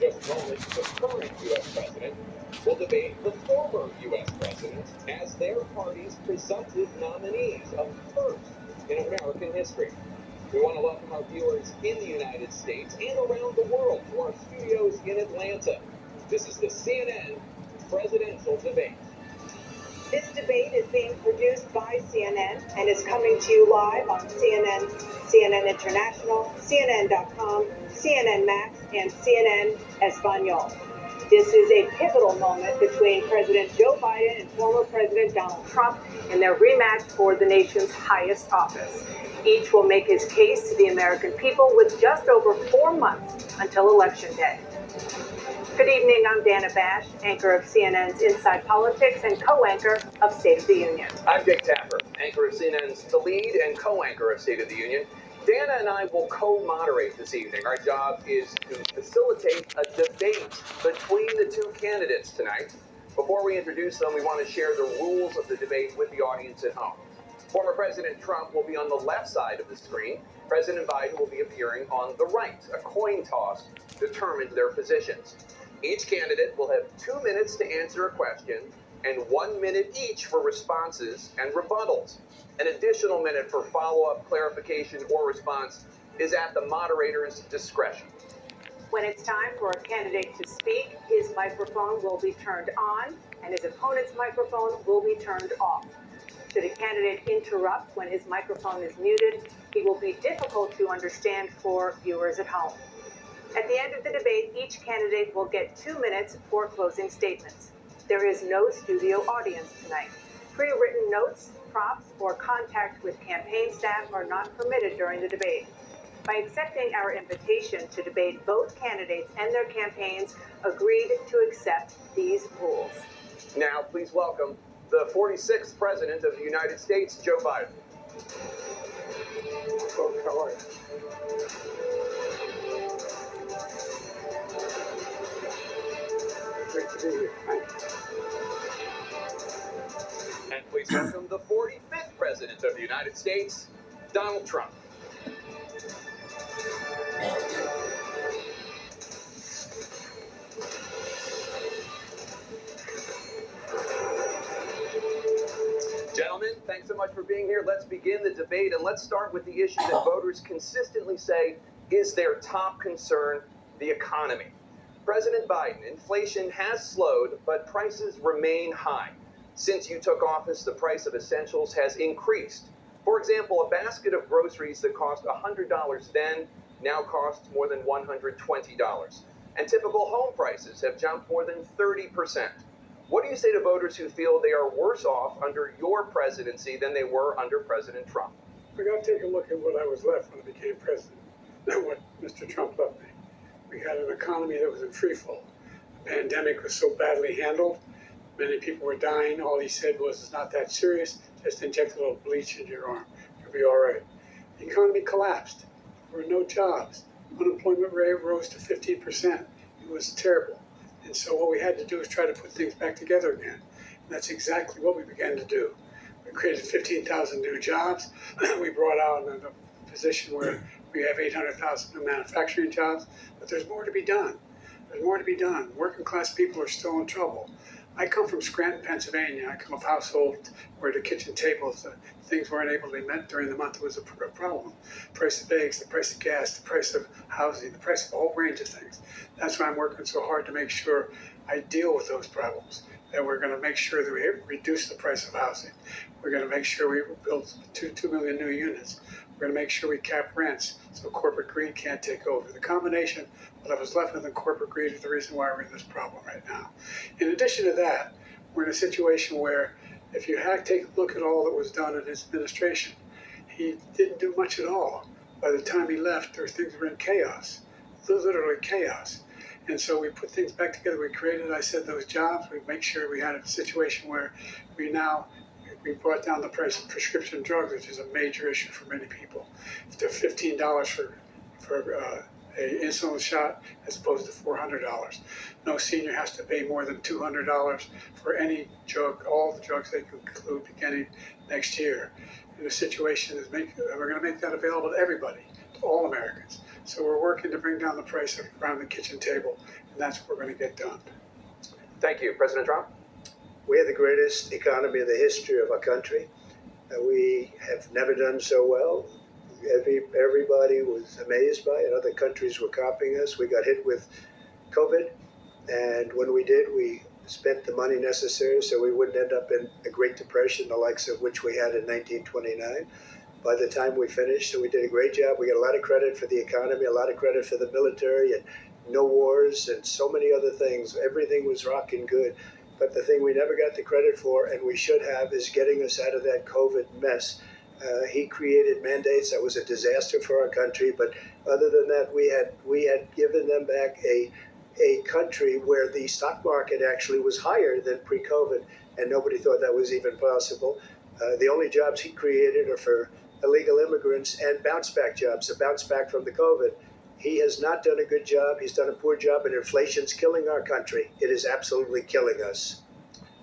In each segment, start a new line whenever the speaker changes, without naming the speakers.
just moments, the current U.S. president will debate the former U.S. president as their party's presumptive nominees, a first in American history. We want to welcome our viewers in the United States and around the world to our studios in Atlanta. This is the CNN presidential debate.
This debate is being produced by CNN and is coming to you live on CNN, CNN International, CNN.com, CNN Max, and CNN Espanol. This is a pivotal moment between President Joe Biden and former President Donald Trump in their rematch for the nation's highest office. Each will make his case to the American people with just over 4 months until Election Day. Good evening, I'm Dana Bash, anchor of CNN's Inside Politics and co-anchor of State of the Union.
I'm Dick Tapper, anchor of CNN's The Lead and co-anchor of State of the Union. Dana and I will co-moderate this evening. Our job is to facilitate a debate between the two candidates tonight. Before we introduce them, we want to share the rules of the debate with the audience at home. Former President Trump will be on the left side of the screen. President Biden will be appearing on the right. A coin toss determines their positions. Each candidate will have 2 minutes to answer a question and 1 minute each for responses and rebuttals. An additional minute for follow-up, clarification, or response is at the moderator's discretion.
When it's time for a candidate to speak, his microphone will be turned on and his opponent's microphone will be turned off. Should a candidate interrupt when his microphone is muted, he will be difficult to understand for viewers at home. At the end of the debate, each candidate will get 2 minutes for closing statements. There is no studio audience tonight. Pre-written notes, props, or contact with campaign staff are not permitted during the debate. By accepting our invitation to debate, both candidates and their campaigns agreed to accept these rules.
Now, please welcome the 46th President of the United States, Joe Biden.
Folks, how are you? Great to be here. Thank you.
And please welcome the 45th President of the United States, Donald Trump. Gentlemen, thanks so much for being here. Let's begin the debate, and let's start with the issue that voters consistently say is their top concern, the economy. President Biden, inflation has slowed, but prices remain high. Since you took office, the price of essentials has increased. For example, a basket of groceries that cost $100 then now costs more than $120. And typical home prices have jumped more than 30%. What do you say to voters who feel they are worse off under your presidency than they were under President Trump?
We got to take a look at what I was left when I became president, not what Mr. Trump left me. We had an economy that was in free fall. The pandemic was so badly handled. Many people were dying. All he said was, it's not that serious. Just inject a little bleach in your arm. You'll be all right. The economy collapsed. There were no jobs. Unemployment rate rose to 15%. It was terrible. And so what we had to do was try to put things back together again. And that's exactly what we began to do. We created 15,000 new jobs. We brought out a position where we have 800,000 new manufacturing jobs. But there's more to be done. There's more to be done. Working class people are still in trouble. I come from Scranton, Pennsylvania. I come from a household where the kitchen tables, things weren't able to be met during the month. It was a problem. The price of eggs, the price of gas, the price of housing, the price of a whole range of things. That's why I'm working so hard to make sure I deal with those problems. And we're going to make sure that we reduce the price of housing. We're going to make sure we build 2 million new units. We're going to make sure we cap rents so corporate greed can't take over. The combination of what was left with the corporate greed is the reason why we're in this problem right now. In addition to that, we're in a situation where if you take a look at all that was done in his administration, he didn't do much at all. By the time he left, things were in chaos, literally chaos. And so we put things back together. We created, I said, those jobs. We make sure we had a situation where we brought down the price of prescription drugs, which is a major issue for many people. To $15 for an insulin shot as opposed to $400. No senior has to pay more than $200 for any drug, all the drugs they can include beginning next year. And the situation is we're going to make that available to everybody, to all Americans. So we're working to bring down the price around the kitchen table, and that's what we're going to get done.
Thank you. President Trump?
We have the greatest economy in the history of our country. We have never done so well. Everybody was amazed by it. Other countries were copying us. We got hit with COVID, and when we did, we spent the money necessary so we wouldn't end up in a Great Depression, the likes of which we had in 1929. By the time we finished, so we did a great job. We got a lot of credit for the economy, a lot of credit for the military, and no wars, and so many other things. Everything was rocking good. But the thing we never got the credit for, and we should have, is getting us out of that COVID mess. He created mandates that was a disaster for our country. But other than that, we had given them back a country where the stock market actually was higher than pre-COVID, and nobody thought that was even possible. The only jobs he created are for illegal immigrants and bounce back jobs, a bounce back from the COVID. He has not done a good job. He's done a poor job, and inflation's killing our country. It is absolutely killing us.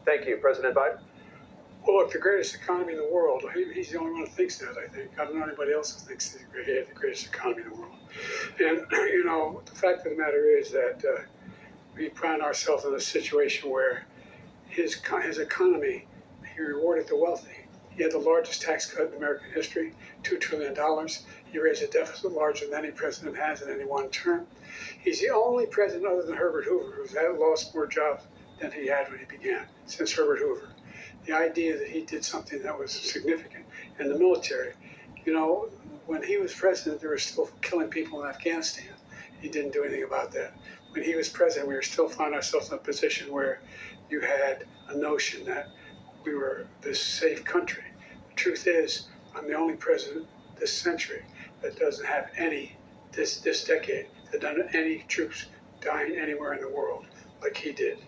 Thank you. President Biden?
Well, look, the greatest economy in the world, he's the only one who thinks that, I think. I don't know anybody else who thinks he had the greatest economy in the world. And, the fact of the matter is that we found ourselves in a situation where his economy, he rewarded the wealthy. He had the largest tax cut in American history, $2 trillion. He raised a deficit larger than any president has in any one term. He's the only president other than Herbert Hoover who's lost more jobs than he had when he began, since Herbert Hoover. The idea that he did something that was significant in the military. When he was president, they were still killing people in Afghanistan. He didn't do anything about that. When he was president, we were still finding ourselves in a position where you had a notion that we were this safe country. The truth is, I'm the only president this century that doesn't have this decade, that doesn't have any troops dying anywhere in the world like he did.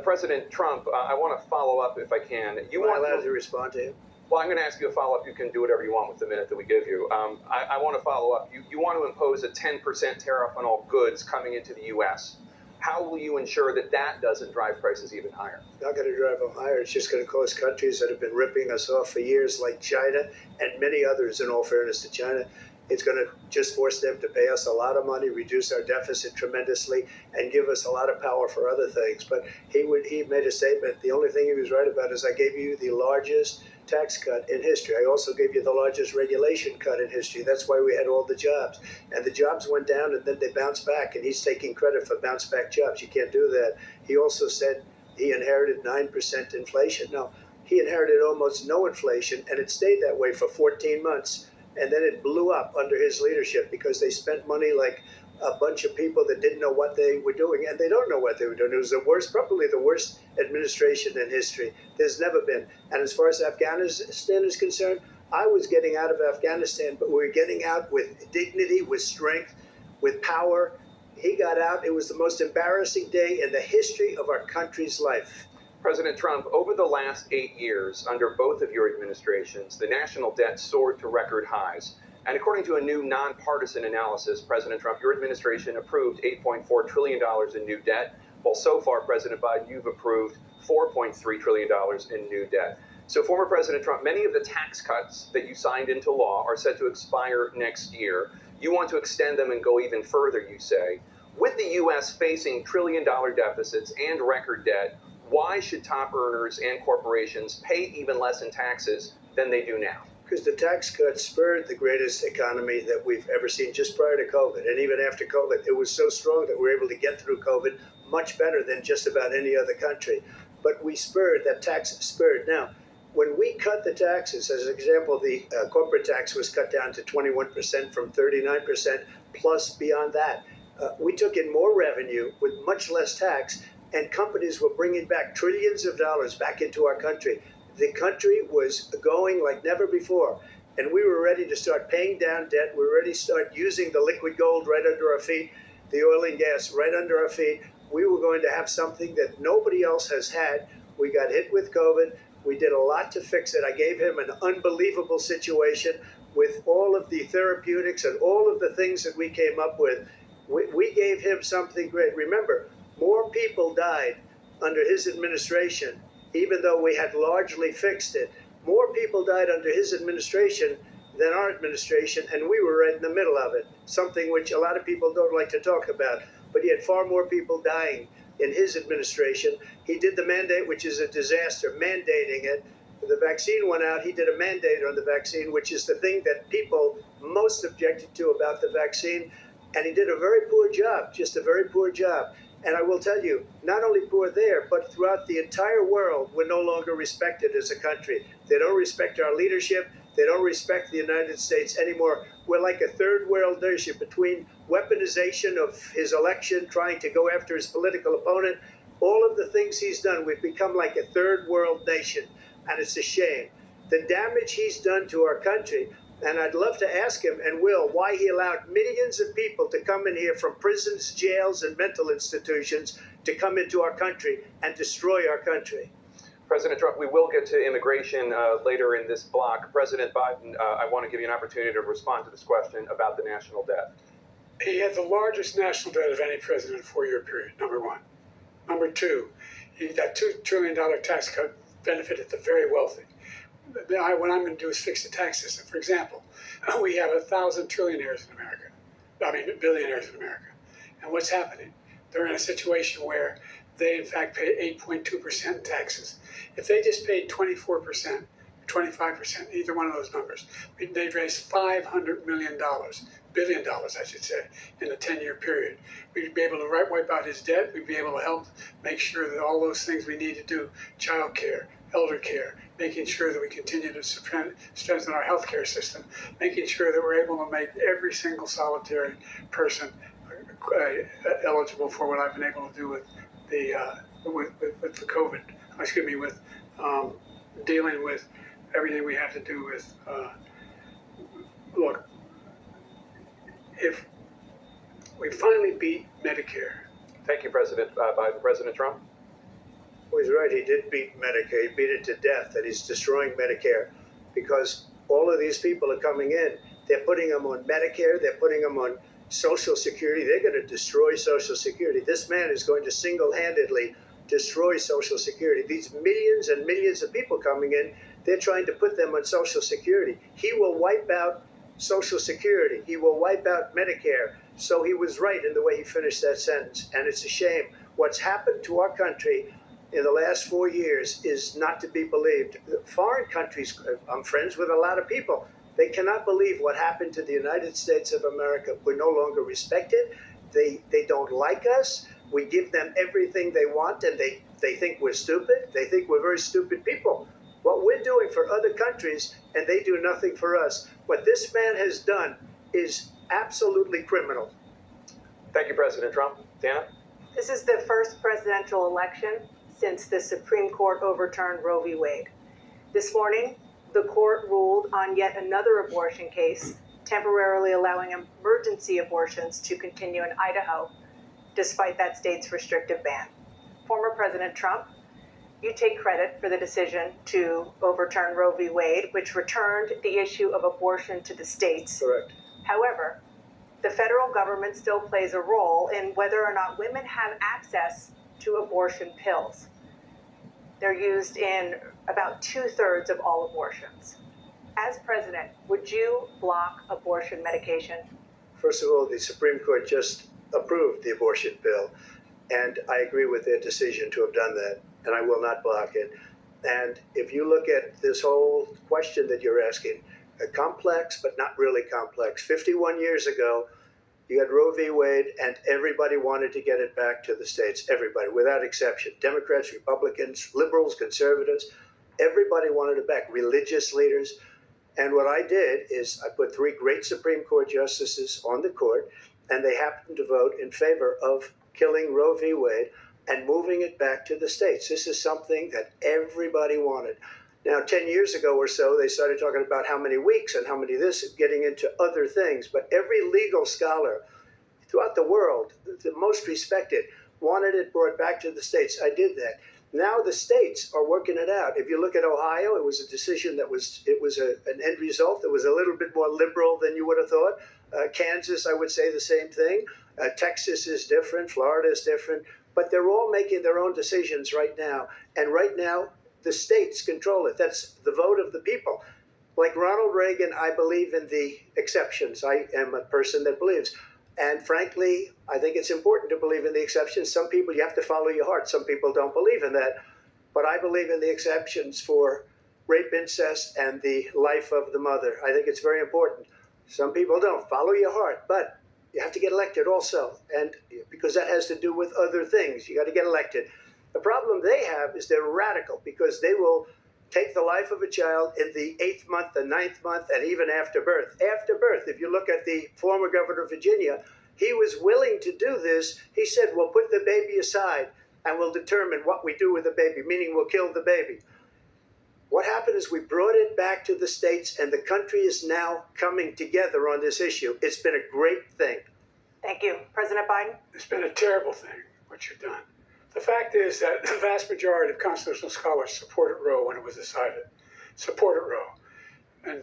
President Trump, I want to follow up if I can.
Am I allowed to respond to him?
Well, I'm going to ask you a follow-up. You can do whatever you want with the minute that we give you. I want to follow up. You want to impose a 10% tariff on all goods coming into the U.S. How will you ensure that that doesn't drive prices even higher?
It's not going to drive them higher. It's just going to cause countries that have been ripping us off for years, like China and many others, in all fairness to China. It's going to just force them to pay us a lot of money, reduce our deficit tremendously, and give us a lot of power for other things. But he made a statement. The only thing he was right about is I gave you the largest tax cut in history. I also gave you the largest regulation cut in history. That's why we had all the jobs. And the jobs went down, and then they bounced back, and he's taking credit for bounce back jobs. You can't do that. He also said he inherited 9% inflation. No, he inherited almost no inflation, and it stayed that way for 14 months. And then it blew up under his leadership because they spent money like a bunch of people that didn't know what they were doing, and they don't know what they were doing. It was probably the worst administration in history. There's never been. And as far as Afghanistan is concerned, I was getting out of Afghanistan, but we were getting out with dignity, with strength, with power. He got out. It was the most embarrassing day in the history of our country's life.
President Trump, over the last 8 years, under both of your administrations, the national debt soared to record highs. And according to a new nonpartisan analysis, President Trump, your administration approved $8.4 trillion in new debt, while so far, President Biden, you've approved $4.3 trillion in new debt. So, former President Trump, many of the tax cuts that you signed into law are set to expire next year. You want to extend them and go even further, you say. With the U.S. facing trillion-dollar deficits and record debt, why should top earners and corporations pay even less in taxes than they do now?
Because the tax cuts spurred the greatest economy that we've ever seen just prior to COVID. And even after COVID, it was so strong that we were able to get through COVID much better than just about any other country. But that tax spurred. Now, when we cut the taxes, as an example, the corporate tax was cut down to 21% from 39%, plus beyond that. We took in more revenue with much less tax, and companies were bringing back trillions of dollars back into our country. The country was going like never before, and we were ready to start paying down debt. We were ready to start using the liquid gold right under our feet, the oil and gas right under our feet. We were going to have something that nobody else has had. We got hit with COVID. We did a lot to fix it. I gave him an unbelievable situation with all of the therapeutics and all of the things that we came up with. We gave him something great. Remember, more people died under his administration, even though we had largely fixed it. More people died under his administration than our administration, and we were right in the middle of it, something which a lot of people don't like to talk about. But he had far more people dying in his administration. He did the mandate, which is a disaster, mandating it. The vaccine went out. He did a mandate on the vaccine, which is the thing that people most objected to about the vaccine. And he did a very poor job, just a very poor job. And I will tell you, not only poor there, but throughout the entire world, we're no longer respected as a country. They don't respect our leadership. They don't respect the United States anymore. We're like a third world nation between weaponization of his election, trying to go after his political opponent, all of the things he's done. We've become like a third world nation, and it's a shame. The damage he's done to our country, and I'd love to ask him, and will, why he allowed millions of people to come in here from prisons, jails, and mental institutions to come into our country and destroy our country.
President Trump, we will get to immigration later in this block. President Biden, I want to give you an opportunity to respond to this question about the national debt.
He had the largest national debt of any president in a 4-year period, number one. Number two, that $2 trillion tax cut benefited the very wealthy. What I'm going to do is fix the tax system. For example, we have 1,000 trillionaires in America. Billionaires in America. And what's happening? They're in a situation where they, in fact, pay 8.2% in taxes. If they just paid 24%, 25%, either one of those numbers, they'd raise $500 billion, I should say, in a 10-year period. We'd be able to wipe out his debt. We'd be able to help make sure that all those things we need to do, child care, elder care, making sure that we continue to strengthen our healthcare system, making sure that we're able to make every single solitary person eligible for what I've been able to do with the COVID. With dealing with everything we have to do with. Look, if we finally beat Medicare.
Thank you, President Biden. President Trump?
Well, he's right. He did beat Medicare. He beat it to death, and he's destroying Medicare because all of these people are coming in. They're putting them on Medicare. They're putting them on Social Security. They're going to destroy Social Security. This man is going to single-handedly destroy Social Security. These millions and millions of people coming in, they're trying to put them on Social Security. He will wipe out Social Security. He will wipe out Medicare. So he was right in the way he finished that sentence. And it's a shame. What's happened to our country in the last 4 years is not to be believed. Foreign countries, I'm friends with a lot of people. They cannot believe what happened to the United States of America. We're no longer respected. They don't like us. We give them everything they want, and they think we're stupid. They think we're very stupid people. What we're doing for other countries, and they do nothing for us. What this man has done is absolutely criminal.
Thank you, President Trump. Dana?
This is the first presidential election since the Supreme Court overturned Roe v. Wade. This morning, the court ruled on yet another abortion case, temporarily allowing emergency abortions to continue in Idaho, despite that state's restrictive ban. Former President Trump, you take credit for the decision to overturn Roe v. Wade, which returned the issue of abortion to the states.
Correct.
However, the federal government still plays a role in whether or not women have access to abortion pills. They're used in about 2/3 of all abortions. As president, would you block abortion medication?
First of all, the Supreme Court just approved the abortion bill, and I agree with their decision to have done that, and I will not block it. And if you look at this whole question that you're asking, complex but not really complex. 51 years ago, you had Roe v. Wade, and everybody wanted to get it back to the states. Everybody, without exception. Democrats, Republicans, liberals, conservatives, everybody wanted it back. Religious leaders. And what I did is I put 3 great Supreme Court justices on the court, and they happened to vote in favor of killing Roe v. Wade and moving it back to the states. This is something that everybody wanted. Now, 10 years ago or so, they started talking about how many weeks and how many this, getting into other things. But every legal scholar throughout the world, the most respected, wanted it brought back to the states. I did that. Now the states are working it out. If you look at Ohio, it was a decision that was an end result that was a little bit more liberal than you would have thought. Kansas, I would say the same thing. Texas is different. Florida is different. But they're all making their own decisions right now. And right now, the states control it. That's the vote of the people. Like Ronald Reagan, I believe in the exceptions. I am a person that believes. And frankly, I think it's important to believe in the exceptions. Some people, you have to follow your heart. Some people don't believe in that. But I believe in the exceptions for rape, incest, and the life of the mother. I think it's very important. Some people don't. Follow your heart. But you have to get elected also. And because that has to do with other things. You got to get elected. The problem they have is they're radical because they will take the life of a child in the 8th month, the 9th month, and even after birth. After birth, if you look at the former governor of Virginia, he was willing to do this. He said, we'll put the baby aside and we'll determine what we do with the baby, meaning we'll kill the baby. What happened is we brought it back to the states, and the country is now coming together on this issue. It's been a great thing.
Thank you. President Biden?
It's been a terrible thing, what you've done. The fact is that the vast majority of constitutional scholars supported Roe when it was decided. Supported Roe. And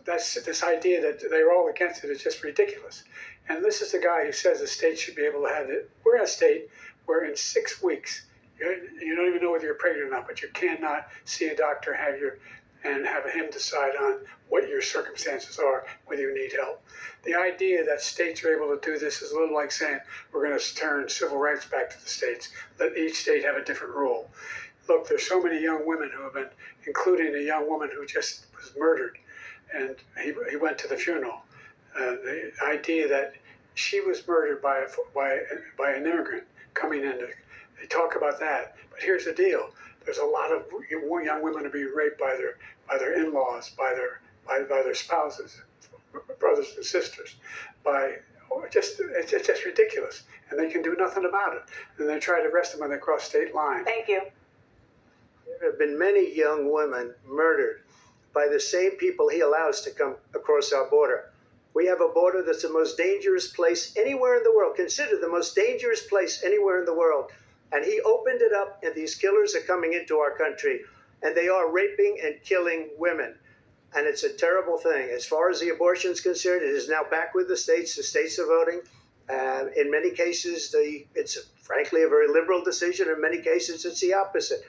that's this idea that they're all against it is just ridiculous. And this is the guy who says the state should be able to have it. We're in a state where in 6 weeks, you don't even know whether you're pregnant or not, but you cannot see a doctor and have him decide on what your circumstances are, whether you need help. The idea that states are able to do this is a little like saying we're going to turn civil rights back to the states, let each state have a different rule. Look, there's so many young women who have been, including a young woman who just was murdered, and he went to the funeral. The idea that she was murdered by an immigrant coming in, they talk about that. But here's the deal. There's a lot of young women are being raped by their in-laws, by their spouses, brothers and sisters. It's just ridiculous, and they can do nothing about it. And they try to arrest them when they cross state lines.
Thank you.
There have been many young women murdered by the same people he allows to come across our border. We have a border that's the most dangerous place anywhere in the world, considered the most dangerous place anywhere in the world. And he opened it up, and these killers are coming into our country, and they are raping and killing women. And it's a terrible thing. As far as the abortion is concerned, it is now back with the states. The states are voting. In many cases, it's frankly a very liberal decision. In many cases, it's the opposite.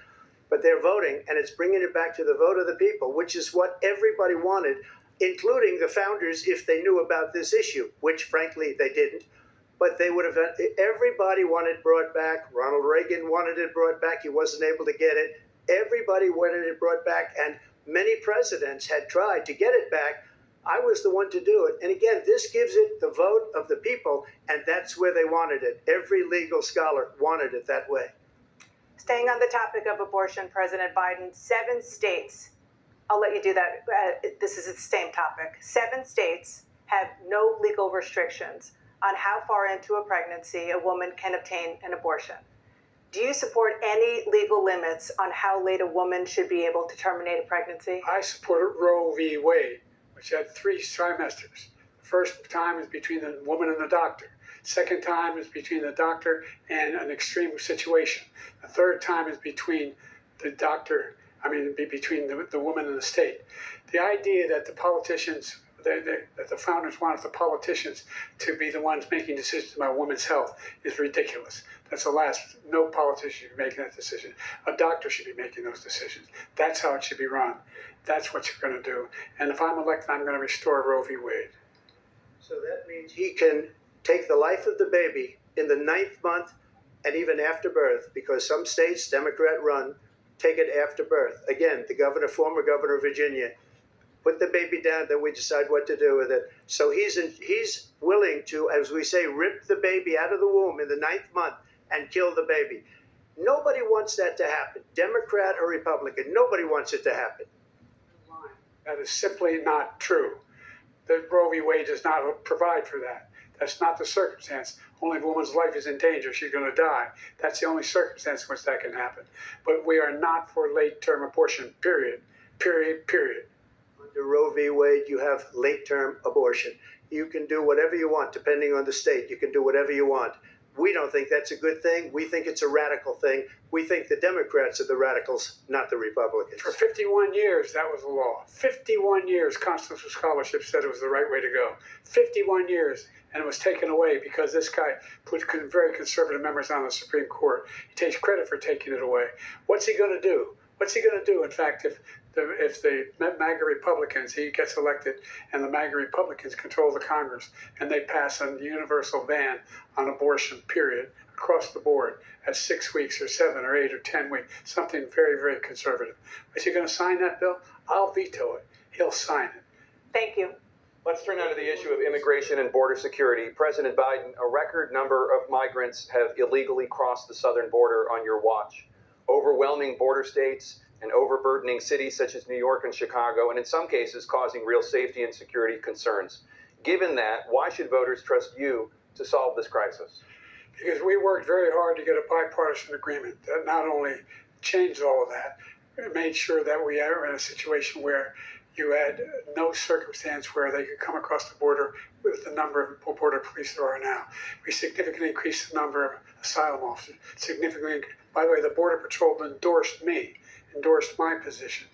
But they're voting, and it's bringing it back to the vote of the people, which is what everybody wanted, including the founders, if they knew about this issue, which frankly they didn't. But they would have, everybody wanted it brought back. Ronald Reagan wanted it brought back. He wasn't able to get it. Everybody wanted it brought back, and many presidents had tried to get it back. I was the one to do it. And again, this gives it the vote of the people, and that's where they wanted it. Every legal scholar wanted it that way.
Staying on the topic of abortion, President Biden, 7 states, I'll let you do that. This is the same topic. 7 states have no legal restrictions on how far into a pregnancy a woman can obtain an abortion. Do you support any legal limits on how late a woman should be able to terminate a pregnancy?
I supported Roe v. Wade, which had 3 trimesters. The first time is between the woman and the doctor. Second time is between the doctor and an extreme situation. The third time is between the doctor, between the woman and the state. The idea that the politicians, that the founders wanted the politicians to be the ones making decisions about women's health is ridiculous. That's the last. No politician should be making that decision. A doctor should be making those decisions. That's how it should be run. That's what you're going to do. And if I'm elected, I'm going to restore Roe v. Wade.
So that means he can take the life of the baby in the 9th month and even after birth, because some states, Democrat run, take it after birth. Again, the former governor of Virginia, put the baby down, then we decide what to do with it. So he's willing to, as we say, rip the baby out of the womb in the 9th month and kill the baby. Nobody wants that to happen, Democrat or Republican. Nobody wants it to happen.
That is simply not true. The Roe v. Wade does not provide for that. That's not the circumstance. Only if a woman's life is in danger, she's going to die. That's the only circumstance in which that can happen. But we are not for late-term abortion, period. Period, period.
Under Roe v. Wade, you have late-term abortion. You can do whatever you want, depending on the state. You can do whatever you want. We don't think that's a good thing. We think it's a radical thing. We think the Democrats are the radicals, not the Republicans.
For 51 years, that was the law. 51 years, constitutional scholarship said it was the right way to go. 51 years, and it was taken away because this guy put very conservative members on the Supreme Court. He takes credit for taking it away. What's he going to do? What's he going to do, in fact, if if the MAGA Republicans, he gets elected, and the MAGA Republicans control the Congress, and they pass a universal ban on abortion, period, across the board at 6 weeks or 7 or 8 or 10 weeks, something very, very conservative. Is he going to sign that bill? I'll veto it. He'll sign it.
Thank you.
Let's turn now to the issue of immigration and border security. President Biden, a record number of migrants have illegally crossed the southern border on your watch. Overwhelming border states and overburdening cities such as New York and Chicago, and in some cases causing real safety and security concerns. Given that, why should voters trust you to solve this crisis?
Because we worked very hard to get a bipartisan agreement that not only changed all of that, it made sure that we are in a situation where you had no circumstance where they could come across the border with the number of border police there are now. We significantly increased the number of asylum officers. Significantly, by the way, the Border Patrol endorsed my position.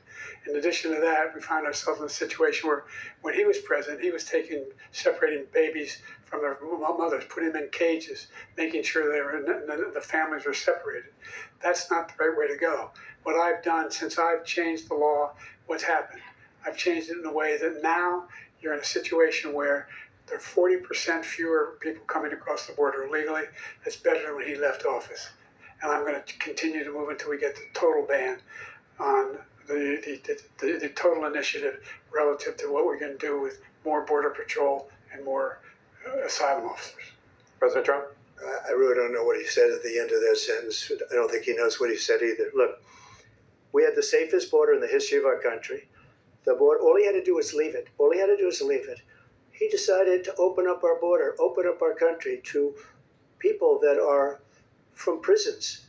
In addition to that, we found ourselves in a situation where when he was president, he was separating babies from their mothers, putting them in cages, making sure the families were separated. That's not the right way to go. What I've done since I've changed the law, what's happened? I've changed it in a way that now you're in a situation where there are 40% fewer people coming across the border illegally. That's better than when he left office. And I'm going to continue to move until we get the total ban on the total initiative relative to what we're going to do with more Border Patrol and more asylum officers.
President Trump?
I really don't know what he said at the end of that sentence. I don't think he knows what he said either. Look, we had the safest border in the history of our country. The border, all he had to do was leave it. All he had to do was leave it. He decided to open up our border, open up our country to people that are from prisons,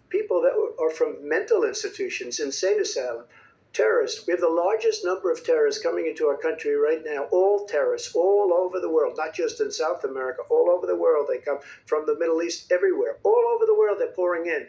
people that are from mental institutions, insane asylum, terrorists. We have the largest number of terrorists coming into our country right now, all terrorists, all over the world, not just in South America, all over the world. They come from the Middle East, everywhere. All over the world, they're pouring in.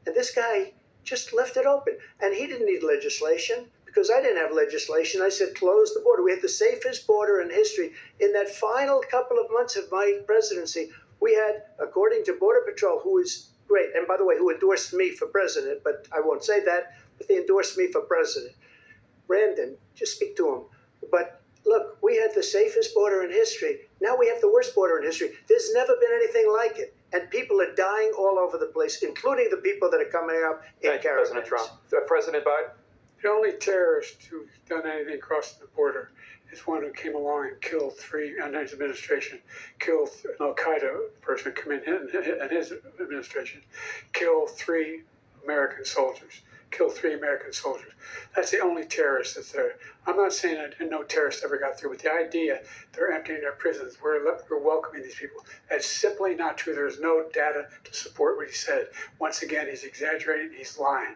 And this guy just left it open. And he didn't need legislation because I didn't have legislation. I said, close the border. We had the safest border in history. In that final couple of months of my presidency, we had, according to Border Patrol, who is great, and by the way, who endorsed me for president, but I won't say that, but they endorsed me for president. Brandon, just speak to him. But look, we had the safest border in history. Now we have the worst border in history. There's never been anything like it. And people are dying all over the place, including the people that are coming up in caravans.
President Trump. President Biden?
The only terrorist who's done anything across the border is one who came along and killed three, under his administration, killed an Al-Qaeda person come in his administration, killed three American soldiers. That's the only terrorist that's there. I'm not saying that no terrorist ever got through, but the idea they're emptying their prisons, we're welcoming these people, that's simply not true. There's no data to support what he said. Once again, he's exaggerating, he's lying.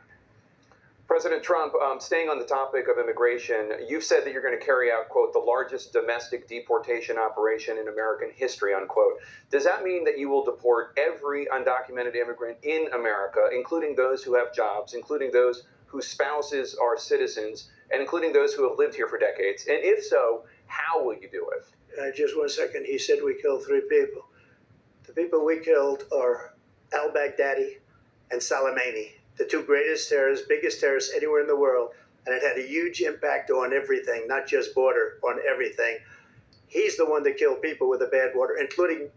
President Trump, staying on the topic of immigration, you've said that you're going to carry out, quote, the largest domestic deportation operation in American history, unquote. Does that mean that you will deport every undocumented immigrant in America, including those who have jobs, including those whose spouses are citizens, and including those who have lived here for decades? And if so, how will you do it?
Just 1 second. He said we killed three people. The people we killed are al-Baghdadi and Soleimani, the two greatest terrorists, biggest terrorists anywhere in the world. And it had a huge impact on everything, not just border, on everything. He's the one that killed people with a bad border, including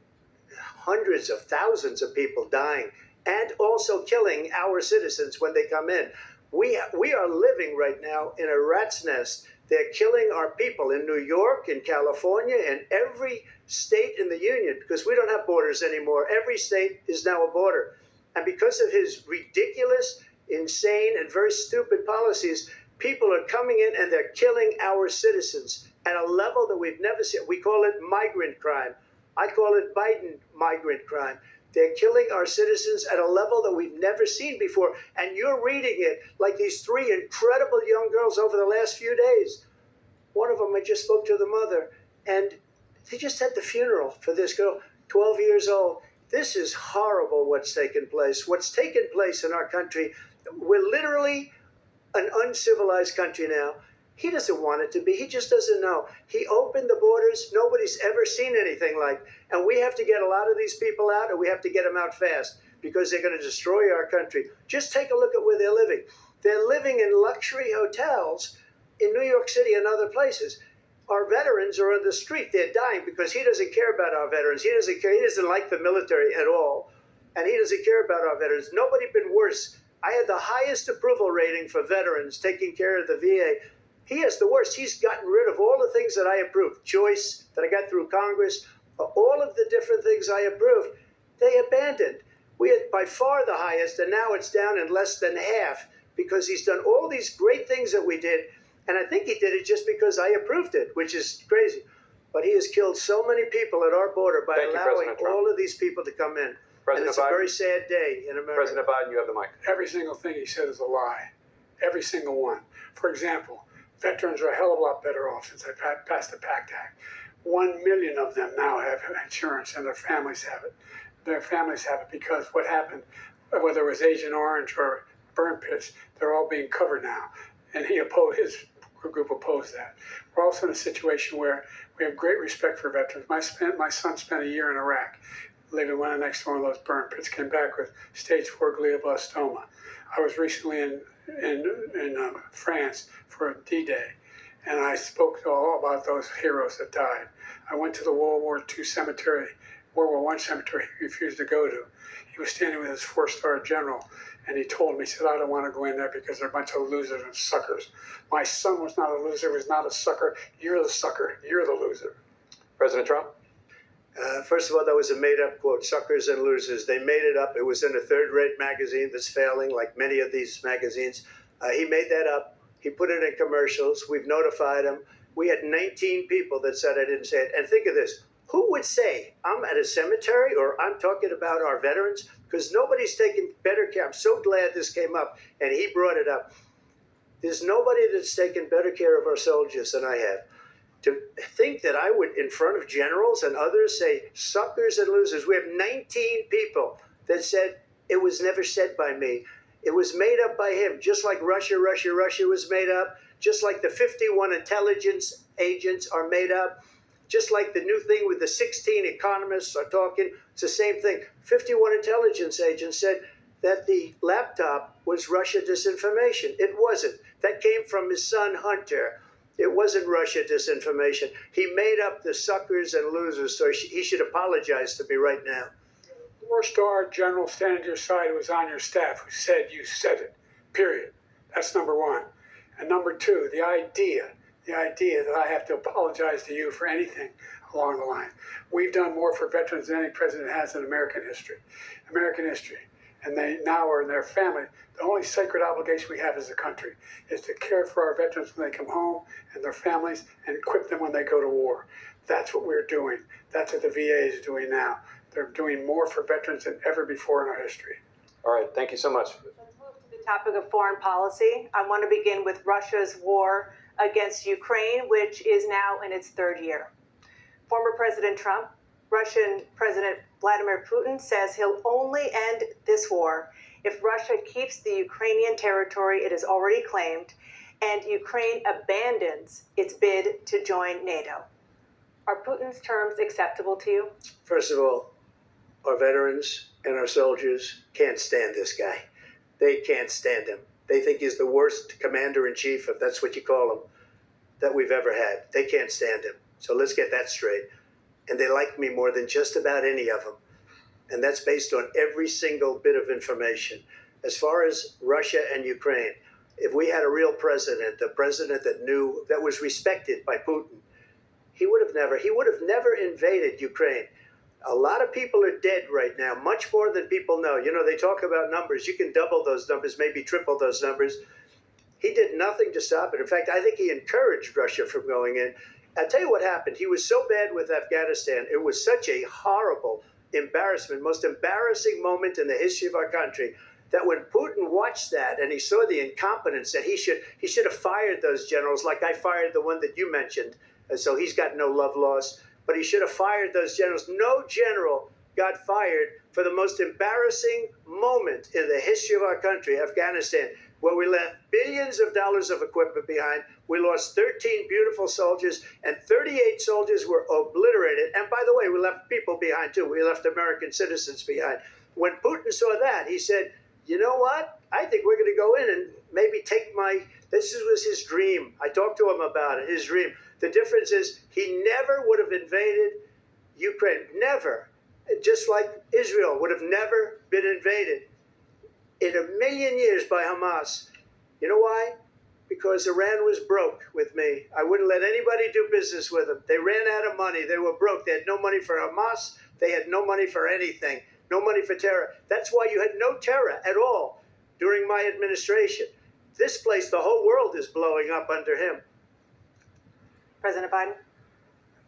hundreds of thousands of people dying and also killing our citizens when they come in. We are living right now in a rat's nest. They're killing our people in New York, in California, in every state in the union, because we don't have borders anymore. Every state is now a border. And because of his ridiculous, insane, and very stupid policies, people are coming in and they're killing our citizens at a level that we've never seen. We call it migrant crime. I call it Biden migrant crime. They're killing our citizens at a level that we've never seen before. And you're reading it like these three incredible young girls over the last few days. One of them, I just spoke to the mother, and they just had the funeral for this girl, 12 years old. This is horrible what's taken place. What's taken place in our country, we're literally an uncivilized country now. He doesn't want it to be. He just doesn't know. He opened the borders. Nobody's ever seen anything like. And we have to get a lot of these people out, and we have to get them out fast because they're going to destroy our country. Just take a look at where they're living. They're living in luxury hotels in New York City and other places. Our veterans are on the street. They're dying because he doesn't care about our veterans. He doesn't care. He doesn't like the military at all. And he doesn't care about our veterans. Nobody been worse. I had the highest approval rating for veterans taking care of the VA. He has the worst. He's gotten rid of all the things that I approved. Choice that I got through Congress, all of the different things I approved, they abandoned. We had by far the highest, and now it's down in less than half because he's done all these great things that we did. And I think he did it just because I approved it, which is crazy. But he has killed so many people at our border by allowing all of these people to come in. And it's a very sad day in America.
President Biden, you have the mic.
Every single thing he said is a lie. Every single one. For example, veterans are a hell of a lot better off since I passed the PACT Act. 1 million of them now have insurance, and their families have it. Their families have it because what happened, whether it was Agent Orange or burn pits, they're all being covered now. And his group opposed that. We're also in a situation where we have great respect for veterans. My son spent a year in Iraq, living right next to one of those burn pits, came back with stage 4 glioblastoma. I was recently in France for D-Day, and I spoke all about those heroes that died. I went to the World War II cemetery, World War I cemetery he refused to go to. He was standing with his 4-star general, and he told me, he said, I don't want to go in there because they're a bunch of losers and suckers. My son was not a loser, was not a sucker. You're the sucker, you're the loser.
President Trump?
First of all, that was a made-up quote, suckers and losers. They made it up. It was in a third-rate magazine that's failing, like many of these magazines. He made that up. He put it in commercials. We've notified him. We had 19 people that said I didn't say it. And think of this. Who would say I'm at a cemetery or I'm talking about our veterans? Because nobody's taken better care. I'm so glad this came up, and he brought it up. There's nobody that's taken better care of our soldiers than I have. To think that I would, in front of generals and others, say suckers and losers. We have 19 people that said it was never said by me. It was made up by him, just like Russia was made up, just like the 51 intelligence agents are made up, just like the new thing with the 16 economists are talking. It's the same thing. 51 intelligence agents said that the laptop was Russia disinformation. It wasn't. That came from his son, Hunter. It wasn't Russia disinformation. He made up the suckers and losers, so he should apologize to me right now.
The 4-star general standing to your side who was on your staff who said you said it, period. That's number one. And number two, the idea that I have to apologize to you for anything along the line. We've done more for veterans than any president has in American history. And they now are in their family. The only sacred obligation we have as a country is to care for our veterans when they come home and their families and equip them when they go to war. That's what we're doing. That's what the VA is doing now. They're doing more for veterans than ever before in our history.
All right, thank you so much.
Let's move to the topic of foreign policy. I want to begin with Russia's war against Ukraine, which is now in its 3rd year. Former President Trump, Russian President Vladimir Putin says he'll only end this war if Russia keeps the Ukrainian territory it has already claimed and Ukraine abandons its bid to join NATO. Are Putin's terms acceptable to you?
First of all, our veterans and our soldiers can't stand this guy. They can't stand him. They think he's the worst commander-in-chief, if that's what you call him, that we've ever had. They can't stand him. So let's get that straight. And they like me more than just about any of them. And that's based on every single bit of information. As far as Russia and Ukraine, if we had a real president, a president that knew, that was respected by Putin, he would have never invaded Ukraine. A lot of people are dead right now, much more than people know. You know, they talk about numbers. You can double those numbers, maybe triple those numbers. He did nothing to stop it. In fact, I think he encouraged Russia from going in. I'll tell you what happened. He was so bad with Afghanistan. It was such a horrible embarrassment, most embarrassing moment in the history of our country, that when Putin watched that and he saw the incompetence, that he should have fired those generals, like I fired the one that you mentioned. And so he's got no love lost, but he should have fired those generals. No general got fired for the most embarrassing moment in the history of our country, Afghanistan, where we left billions of dollars of equipment behind. We lost 13 beautiful soldiers, and 38 soldiers were obliterated. And by the way, we left people behind too. We left American citizens behind. When Putin saw that, he said, you know what? I think we're going to go in and maybe take this was his dream. I talked to him about it, his dream. The difference is he never would have invaded Ukraine. Never. Just like Israel would have never been invaded in a million years by Hamas. You know why? Because Iran was broke with me. I wouldn't let anybody do business with them. They ran out of money. They were broke. They had no money for Hamas. They had no money for anything. No money for terror. That's why you had no terror at all during my administration. This place, the whole world is blowing up under him.
President Biden?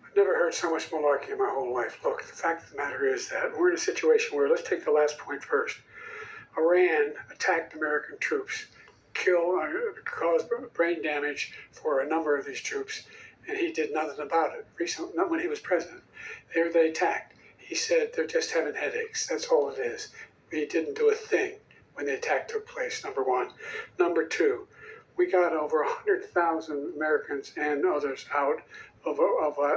I've never heard so much malarkey in my whole life. Look, the fact of the matter is that we're in a situation where, let's take the last point first. Iran attacked American troops, caused brain damage for a number of these troops, and he did nothing about it. Recently, not when he was president. They attacked. He said they're just having headaches. That's all it is. He didn't do a thing when the attack took place, number one. Number two, we got over 100,000 Americans and others out of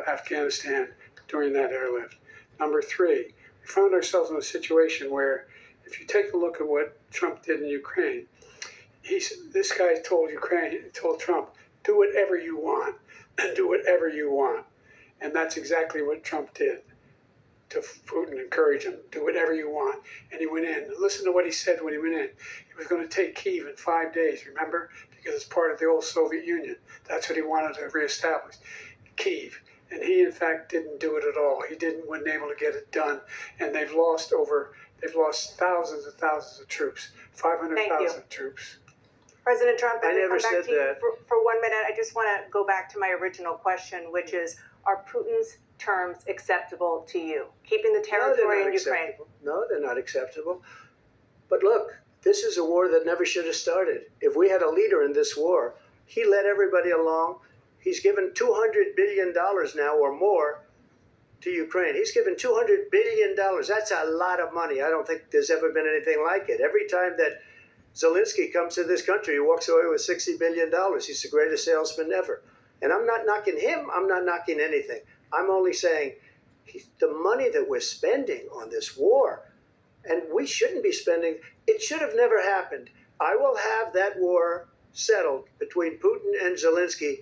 Afghanistan during that airlift. Number three, we found ourselves in a situation where, if you take a look at what Trump did in Ukraine, this guy told Trump, do whatever you want, and do whatever you want. And that's exactly what Trump did to Putin, encourage him, do whatever you want. And he went in. Listen to what he said when he went in. He was going to take Kyiv in 5 days, remember? Because it's part of the old Soviet Union. That's what he wanted to reestablish, Kyiv. And he, in fact, didn't do it at all. He wasn't able to get it done. And they've lost thousands and thousands of troops, 500,000 troops.
President Trump,
I never said that.
For 1 minute, I just want to go back to my original question, which is, are Putin's terms acceptable to you? Keeping the territory in Ukraine.
No, they're not acceptable. But look, this is a war that never should have started. If we had a leader in this war, he led everybody along. He's given $200 billion now or more to Ukraine. He's given $200 billion. That's a lot of money. I don't think there's ever been anything like it. Every time that Zelensky comes to this country, he walks away with $60 billion. He's the greatest salesman ever. And I'm not knocking him. I'm not knocking anything. I'm only saying the money that we're spending on this war, and we shouldn't be spending, it should have never happened. I will have that war settled between Putin and Zelensky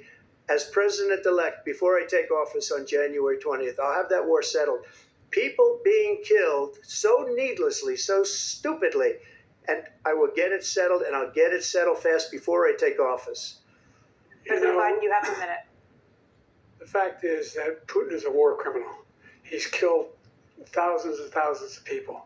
as president-elect before I take office on January 20th. I'll have that war settled. People being killed so needlessly, so stupidly, and I will get it settled, and I'll get it settled fast before I take office.
President Biden, you have a minute.
The fact is that Putin is a war criminal. He's killed thousands and thousands of people.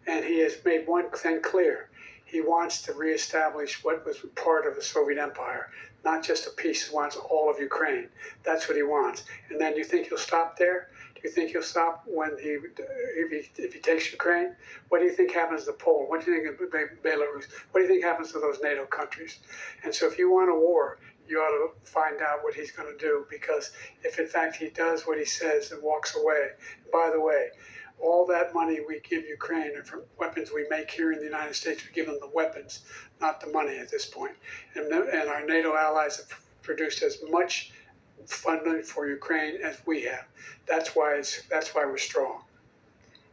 And he has made one thing clear. He wants to reestablish what was part of the Soviet Empire, not just a piece. He wants all of Ukraine. That's what he wants. And then you think he'll stop there? Do you think he'll stop when if he takes Ukraine? What do you think happens to Poland? What do you think of Belarus? What do you think happens to those NATO countries? And so if you want a war, you ought to find out what he's going to do, because if in fact he does what he says and walks away, by the way, all that money we give Ukraine are from weapons we make here in the United States. We give them the weapons, not the money at this point. And our NATO allies have produced as much funding for Ukraine as we have. That's why we're strong.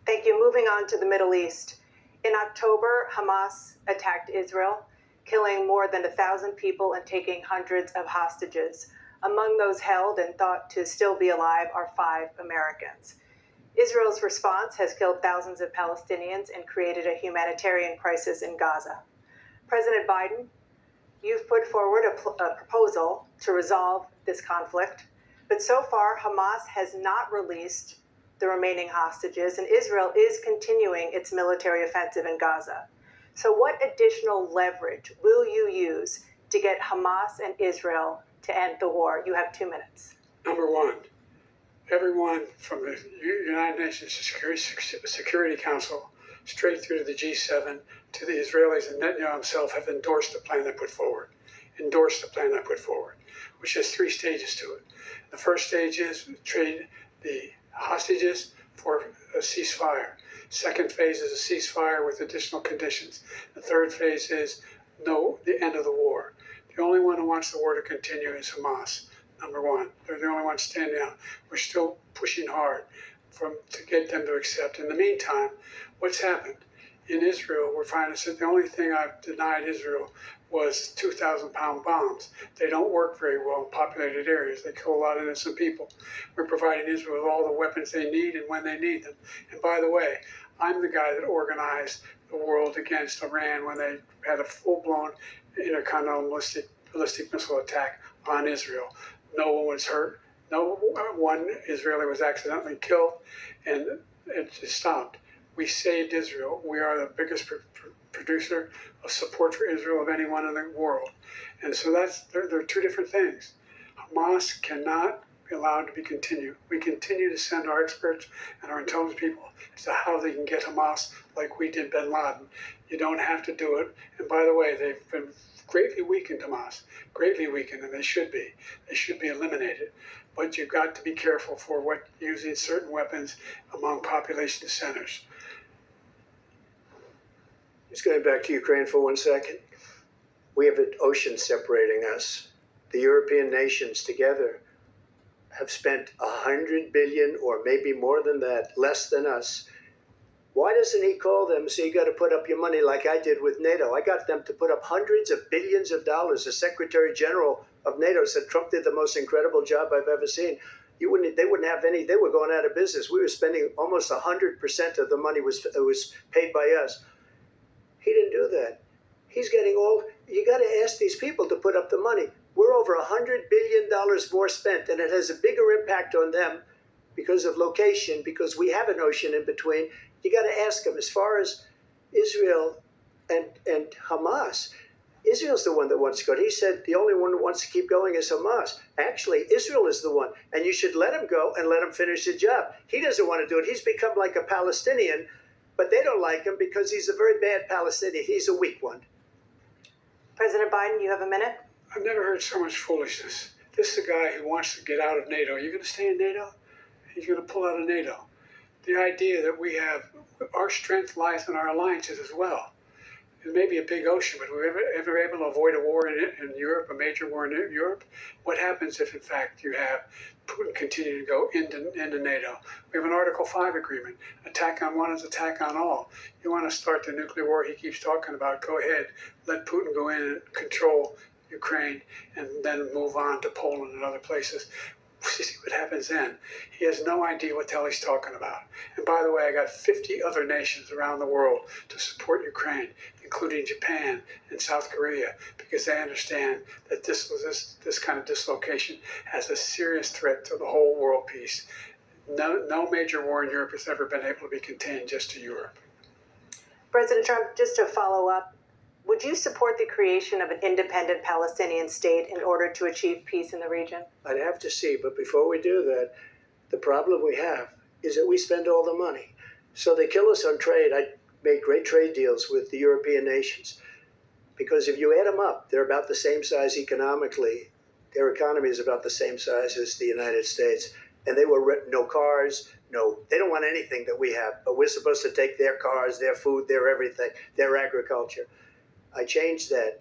Thank you. Moving on to the Middle East. In October, Hamas attacked Israel, killing more than 1,000 people and taking hundreds of hostages. Among those held and thought to still be alive are 5 Americans. Israel's response has killed thousands of Palestinians and created a humanitarian crisis in Gaza. President Biden, you've put forward a proposal to resolve this conflict, but so far Hamas has not released the remaining hostages, and Israel is continuing its military offensive in Gaza. So what additional leverage will you use to get Hamas and Israel to end the war? You have 2 minutes.
Number one, everyone from the United Nations Security Council straight through to the G7 to the Israelis and Netanyahu himself have endorsed the plan I put forward. Which has 3 stages to it. The first stage is trade the hostages for a ceasefire. Second phase is a ceasefire with additional conditions. The third phase is the end of the war. The only one who wants the war to continue is Hamas, number one. They're the only ones standing out. We're still pushing hard to get them to accept. In the meantime, what's happened in Israel, we're finding that the only thing I've denied Israel was 2,000-pound bombs. They don't work very well in populated areas. They kill a lot of innocent people. We're providing Israel with all the weapons they need and when they need them. And by the way, I'm the guy that organized the world against Iran when they had a full-blown intercontinental ballistic missile attack on Israel. No one was hurt. No one Israeli was accidentally killed, and it just stopped. We saved Israel. We are the biggest producer of support for Israel of anyone in the world. And so there are two different things. Hamas cannot be allowed to be continued. We continue to send our experts and our intelligence people as to how they can get Hamas like we did bin Laden. You don't have to do it. And by the way, they've been greatly weakened, Hamas, greatly weakened, and they should be. They should be eliminated. But you've got to be careful for using certain weapons among population centers.
Just going back to Ukraine for 1 second. We have an ocean separating us. The European nations together have spent 100 billion, or maybe more than that, less than us. Why doesn't he call them and say, you got to put up your money like I did with NATO? I got them to put up hundreds of billions of dollars. The Secretary General of NATO said Trump did the most incredible job I've ever seen. They wouldn't have any, they were going out of business. We were spending almost 100% of the money was paid by us. He didn't do that. He's getting you got to ask these people to put up the money. We're over $100 billion more spent, and it has a bigger impact on them because of location, because we have an ocean in between. You got to ask them. As far as Israel and Hamas, Israel's the one that wants to go. He said the only one that wants to keep going is Hamas. Actually, Israel is the one, and you should let him go and let him finish the job. He doesn't want to do it. He's become like a Palestinian, but they don't like him because he's a very bad Palestinian. He's a weak one.
President Biden, you have a minute.
I've never heard so much foolishness. This is a guy who wants to get out of NATO. Are you going to stay in NATO? He's going to pull out of NATO. The idea that we have, our strength lies in our alliances as well. It may be a big ocean, but we're ever able to avoid a war in Europe, a major war in Europe? What happens if, in fact, you have Putin continue to go into NATO? We have an Article 5 agreement. Attack on one is attack on all. You want to start the nuclear war he keeps talking about, go ahead. Let Putin go in and control Ukraine and then move on to Poland and other places. See what happens then. He has no idea what the hell he's talking about. And by the way, I got 50 other nations around the world to support Ukraine, including Japan and South Korea, because they understand that this kind of dislocation has a serious threat to the whole world peace. No major war in Europe has ever been able to be contained just to Europe.
President Trump, just to follow up, would you support the creation of an independent Palestinian state in order to achieve peace in the region?
I'd have to see, but before we do that, the problem we have is that we spend all the money. So they kill us on trade. I made great trade deals with the European nations because if you add them up, they're about the same size economically. Their economy is about the same size as the United States. And they were no cars, they don't want anything that we have, but we're supposed to take their cars, their food, their everything, their agriculture. I changed that.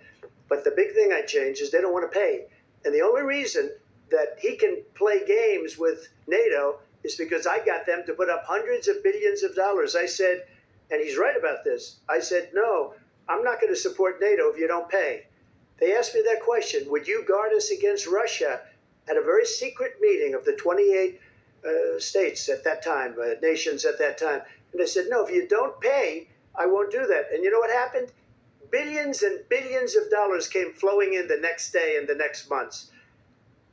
But the big thing I changed is they don't want to pay. And the only reason that he can play games with NATO is because I got them to put up hundreds of billions of dollars. I said, and he's right about this, I said, no, I'm not going to support NATO if you don't pay. They asked me that question, would you guard us against Russia at a very secret meeting of the 28 states at that time, nations at that time. And I said, no, if you don't pay, I won't do that. And you know what happened? Billions and billions of dollars came flowing in the next day and the next months.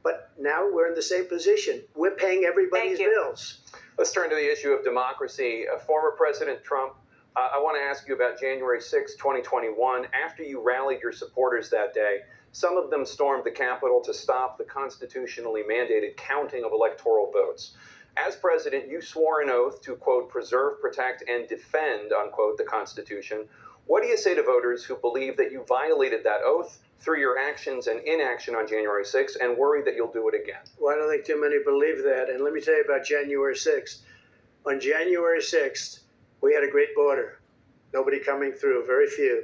But now we're in the same position. We're paying everybody's bills.
Let's turn to the issue of democracy. Former President Trump, I want to ask you about January 6, 2021. After you rallied your supporters that day, some of them stormed the Capitol to stop the constitutionally mandated counting of electoral votes. As president, you swore an oath to, quote, preserve, protect, and defend, unquote, the Constitution. What do you say to voters who believe that you violated that oath through your actions and inaction on January 6th and worry that you'll do it again?
Well, I don't think too many believe that. And let me tell you about January 6th. On January 6th, we had a great border. Nobody coming through, very few.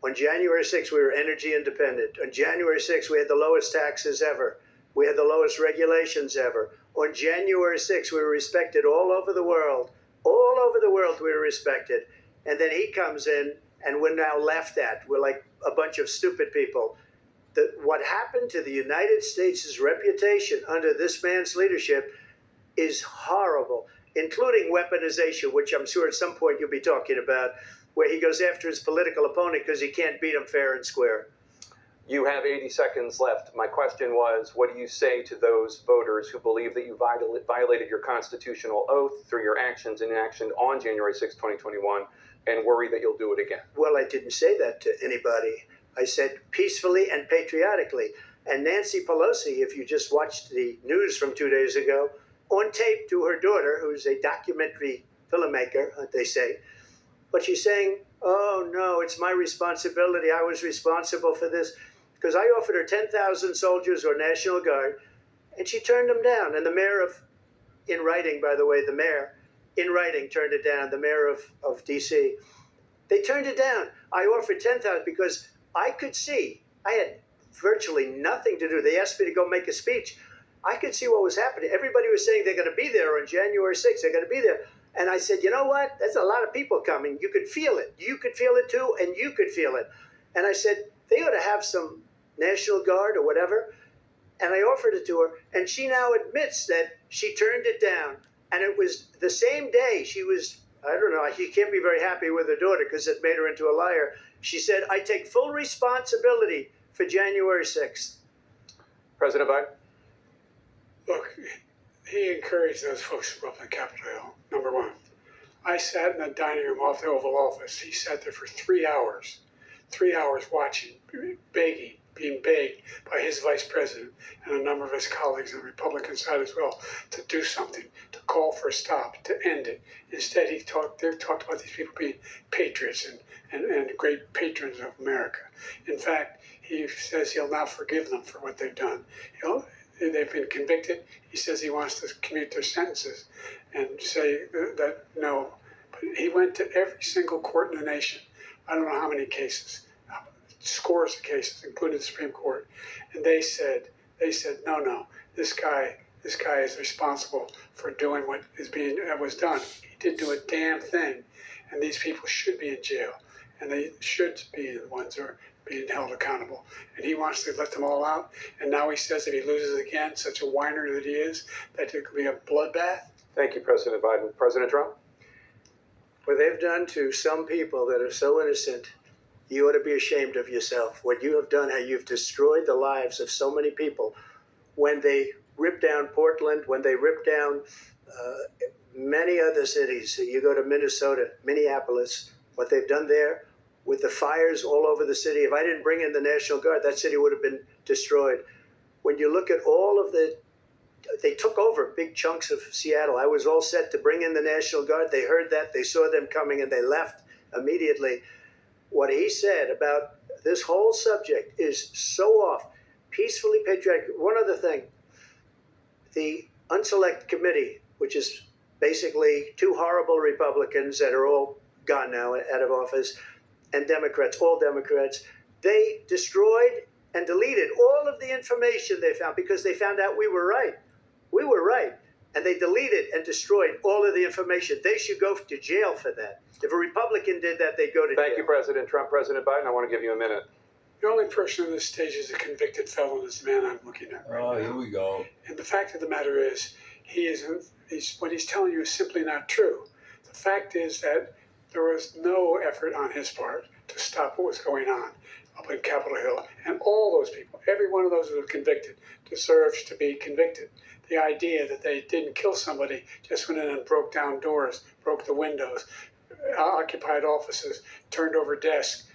On January 6th, we were energy independent. On January 6th, we had the lowest taxes ever. We had the lowest regulations ever. On January 6th, we were respected all over the world. All over the world, we were respected. And then he comes in, and we're now laughed at. We're like a bunch of stupid people. What happened to the United States' reputation under this man's leadership is horrible, including weaponization, which I'm sure at some point you'll be talking about, where he goes after his political opponent because he can't beat him fair and square.
You have 80 seconds left. My question was, what do you say to those voters who believe that you violated your constitutional oath through your actions and inaction on January 6, 2021, and worry that you'll do it again?
Well, I didn't say that to anybody. I said peacefully and patriotically. And Nancy Pelosi, if you just watched the news from 2 days ago, on tape to her daughter, who's a documentary filmmaker, they say, but she's saying, oh, no, it's my responsibility. I was responsible for this. Because I offered her 10,000 soldiers or National Guard, and she turned them down. And the mayor in writing, by the way, the mayor, in writing, turned it down, the mayor of D.C. They turned it down. I offered 10,000 because I could see, I had virtually nothing to do. They asked me to go make a speech. I could see what was happening. Everybody was saying they're going to be there on January 6th. They're going to be there. And I said, you know what? There's a lot of people coming. You could feel it. You could feel it too, and you could feel it. And I said, they ought to have some National Guard or whatever. And I offered it to her. And she now admits that she turned it down. And it was the same day she was, I don't know, she can't be very happy with her daughter because it made her into a liar. She said, I take full responsibility for January 6th.
President Biden?
Look, he encouraged those folks who were up on Capitol Hill, number one. I sat in the dining room off the Oval Office. He sat there for 3 hours watching, begging, being begged by his vice president and a number of his colleagues on the Republican side as well to do something, to call for a stop, to end it. Instead, they talked about these people being patriots and great patrons of America. In fact, he says he'll now forgive them for what they've done. They've been convicted. He says he wants to commute their sentences and say that no. But he went to every single court in the nation. I don't know how many cases, scores of cases, including the Supreme Court, and they said, no, this guy is responsible for doing what was done. He didn't do a damn thing, and these people should be in jail, and they should be the ones who are being held accountable. And he wants to let them all out, and now he says if he loses again, such a whiner that he is, that there could be a bloodbath.
Thank you, President Biden. President Trump?
What they've done to some people that are so innocent, you ought to be ashamed of yourself. What you have done, how you've destroyed the lives of so many people. When they ripped down Portland, when they ripped down many other cities, you go to Minnesota, Minneapolis, what they've done there with the fires all over the city. If I didn't bring in the National Guard, that city would have been destroyed. When you look at all of they took over big chunks of Seattle. I was all set to bring in the National Guard. They heard that, they saw them coming, and they left immediately. What he said about this whole subject is so off. Peacefully patriotic. One other thing, the Unselect Committee, which is basically two horrible Republicans that are all gone now out of office, and Democrats, all Democrats, they destroyed and deleted all of the information they found because they found out we were right. We were right. And they deleted and destroyed all of the information. They should go to jail for that. If a Republican did that, they'd go to jail.
Thank you, President Trump. President Biden, I want to give you a minute.
The only person on this stage is a convicted felon is the man I'm looking at right now.
Here we go.
And the fact of the matter is, what he's telling you is simply not true. The fact is that there was no effort on his part to stop what was going on up in Capitol Hill. And all those people, every one of those who were convicted, deserves to be convicted. The idea that they didn't kill somebody, just went in and broke down doors, broke the windows, occupied offices, turned over desks,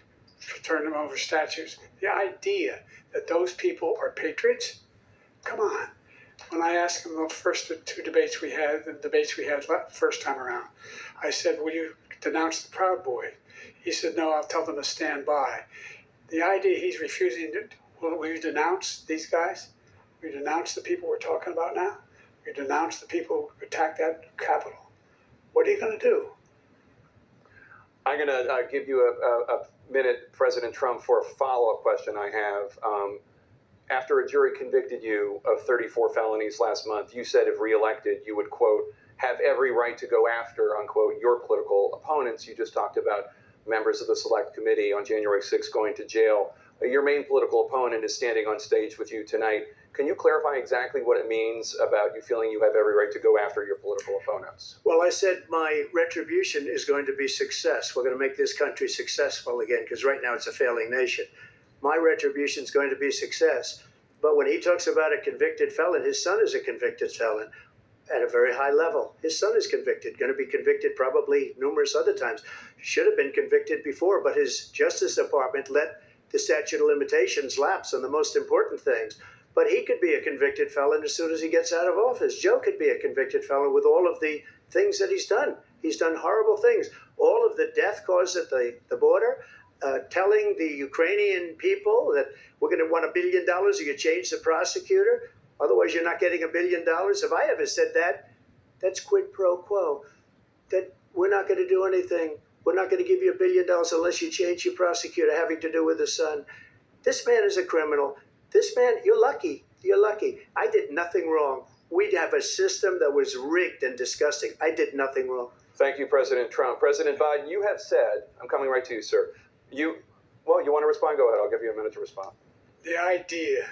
turned them over statues. The idea that those people are patriots? Come on. When I asked him the first two debates we had, the first time around, I said, will you denounce the Proud Boys? He said, no, I'll tell them to stand by. The idea he's refusing to, will you denounce these guys? Will you denounce the people we're talking about now? Will you denounce the people who attacked that Capitol? What are you going to do?
I'm going to give you a minute, President Trump, for a follow-up question I have. After a jury convicted you of 34 felonies last month, you said if reelected, you would, quote, have every right to go after, unquote, your political opponents. You just talked about members of the Select Committee on January 6th going to jail. Your main political opponent is standing on stage with you tonight. Can you clarify exactly what it means about you feeling you have every right to go after your political opponents?
Well, I said my retribution is going to be success. We're going to make this country successful again, because right now it's a failing nation. My retribution is going to be success. But when he talks about a convicted felon, his son is a convicted felon at a very high level. His son is convicted, going to be convicted probably numerous other times. Should have been convicted before, but his Justice Department let the statute of limitations lapse on the most important things. But he could be a convicted felon as soon as he gets out of office. Joe could be a convicted felon with all of the things that he's done. He's done horrible things. All of the death caused at the border, telling the Ukrainian people that we're going to want $1 billion or you change the prosecutor. Otherwise, you're not getting $1 billion. If I ever said that, that's quid pro quo. That we're not going to do anything. We're not going to give you $1 billion unless you change your prosecutor having to do with the son. This man is a criminal. This man, you're lucky. You're lucky. I did nothing wrong. We'd have a system that was rigged and disgusting. I did nothing wrong.
Thank you, President Trump. President Biden, you have said, I'm coming right to you, sir. You want to respond? Go ahead. I'll give you a minute to respond.
The idea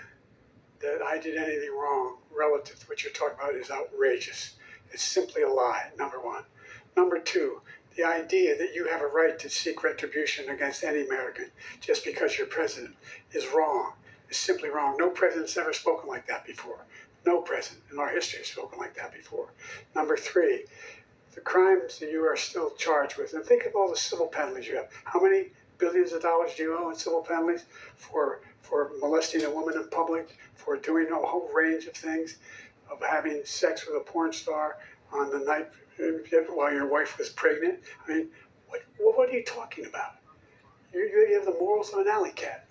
that I did anything wrong relative to what you're talking about is outrageous. It's simply a lie, number one. Number two, the idea that you have a right to seek retribution against any American just because you're president is wrong. It's simply wrong. No president's ever spoken like that before. No president in our history has spoken like that before. Number three, the crimes that you are still charged with, and think of all the civil penalties you have. How many billions of dollars do you owe in civil penalties for molesting a woman in public, for doing a whole range of things, of having sex with a porn star on the night while your wife was pregnant? I mean, what are you talking about? You have the morals of an alley cat.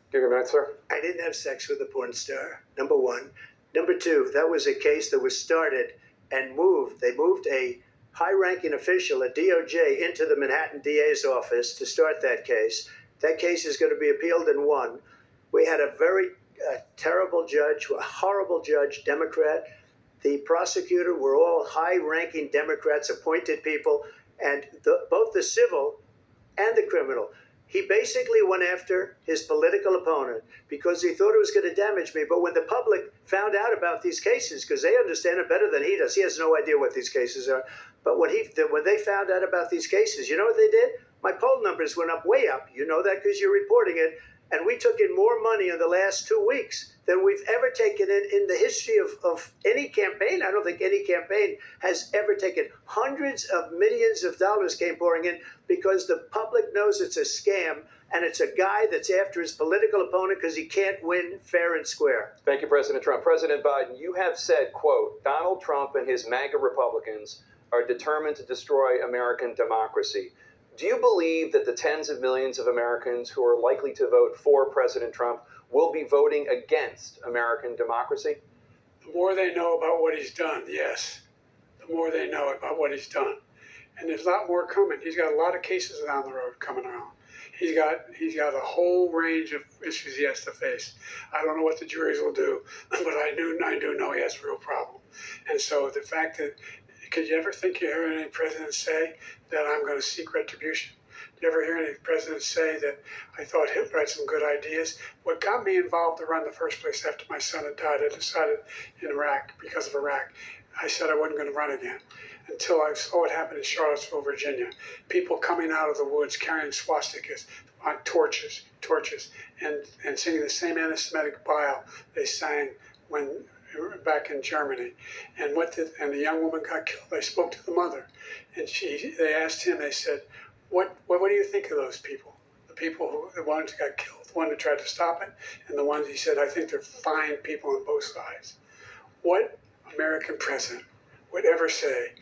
Give you a minute, sir.
I didn't have sex with a porn star, number one. Number two, that was a case that was started and moved. They moved a high-ranking official at DOJ into the Manhattan DA's office to start that case. That case is going to be appealed and won. We had a very terrible judge, a horrible judge, Democrat. The prosecutor were all high-ranking Democrats, appointed people, and both the civil and the criminal. He basically went after his political opponent because he thought it was going to damage me. But when the public found out about these cases, because they understand it better than he does, he has no idea what these cases are. But when they found out about these cases, you know what they did? My poll numbers went up, way up. You know that because you're reporting it. And we took in more money in the last 2 weeks than we've ever taken in the history of any campaign. I don't think any campaign has ever taken. Hundreds of millions of dollars came pouring in because the public knows it's a scam and it's a guy that's after his political opponent because he can't win fair and square.
Thank you, President Trump. President Biden, you have said, quote, Donald Trump and his MAGA Republicans are determined to destroy American democracy. Do you believe that the tens of millions of Americans who are likely to vote for President Trump will be voting against American democracy?
The more they know about what he's done, yes. The more they know about what he's done. And there's a lot more coming. He's got a lot of cases down the road coming around. He's got a whole range of issues he has to face. I don't know what the juries will do, but I do know he has a real problem. And so the fact that, could you ever think you heard any president say that I'm going to seek retribution? Did you ever hear any president say that I thought Hitler had some good ideas? What got me involved to run in the first place after my son had died, I decided in Iraq, because of Iraq, I said I wasn't going to run again until I saw what happened in Charlottesville, Virginia. People coming out of the woods carrying swastikas on torches, and singing the same anti-Semitic bile they sang when back in Germany. And the young woman got killed. I spoke to the mother, and they asked him, they said, what do you think of those people? The ones who got killed, the one who tried to stop it, and the ones, he said, I think they're fine people on both sides. What American president would ever say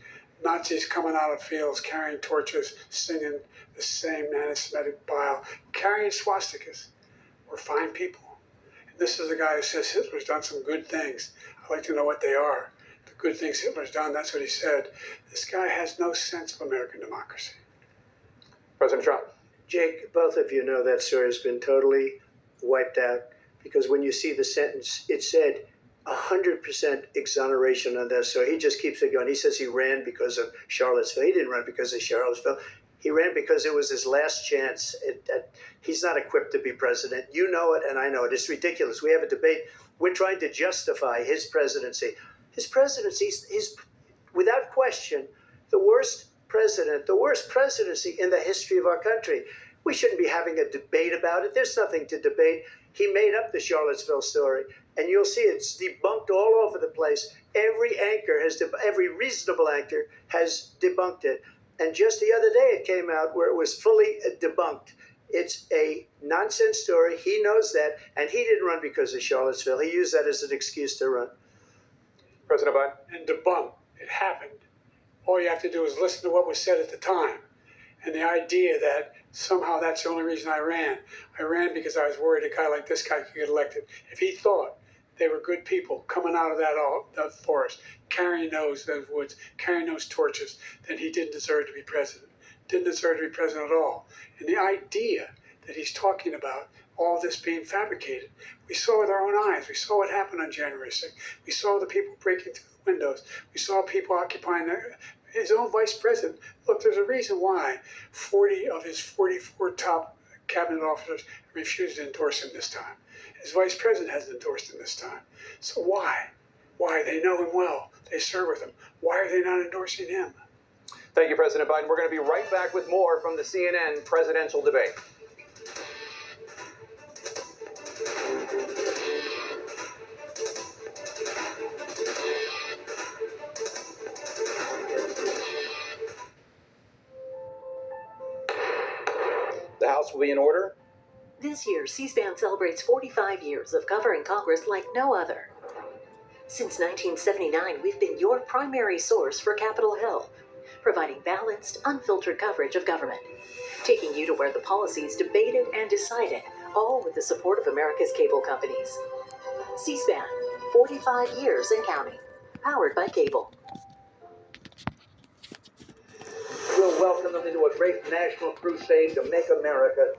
Nazis coming out of fields carrying torches, singing the same anti-Semitic bile, carrying swastikas were fine people? And this is a guy who says Hitler's done some good things. I'd like to know what they are. The good things Hitler's done, that's what he said. This guy has no sense of American democracy.
President Trump.
Jake, both of you know that story has been totally wiped out because when you see the sentence, it said 100% exoneration on this. So he just keeps it going. He says he ran because of Charlottesville. He didn't run because of Charlottesville. He ran because it was his last chance. He's not equipped to be president. You know it, and I know it. It's ridiculous. We have a debate. We're trying to justify his presidency. His presidency is, without question, the worst president, the worst presidency in the history of our country. We shouldn't be having a debate about it. There's nothing to debate. He made up the Charlottesville story, and you'll see it's debunked all over the place. Every anchor every reasonable anchor has debunked it. And just the other day it came out where it was fully debunked. It's a nonsense story. He knows that, and he didn't run because of Charlottesville. He used that as an excuse to run.
President Biden?
And debunk. It happened. All you have to do is listen to what was said at the time. And the idea that somehow that's the only reason I ran. I ran because I was worried a guy like this guy could get elected. If he thought they were good people coming out of that forest, carrying those woods, carrying those torches, then he didn't deserve to be president. Didn't deserve to be president at all. And the idea that he's talking about all this being fabricated, we saw with our own eyes. We saw what happened on January 6th. We saw the people breaking through the windows. We saw people occupying his own vice president. Look, there's a reason why 40 of his 44 top cabinet officers refused to endorse him this time. His vice president hasn't endorsed him this time. So why? Why? They know him well. They serve with him. Why are they not endorsing him?
Thank you, President Biden. We're going to be right back with more from the CNN presidential debate. The House will be in order.
This year, C-SPAN celebrates 45 years of covering Congress like no other. Since 1979, we've been your primary source for Capitol Hill, providing balanced, unfiltered coverage of government, taking you to where the policy is debated and decided, all with the support of America's cable companies. C-SPAN, 45 years and counting, powered by cable.
We'll welcome them into a great national crusade to make America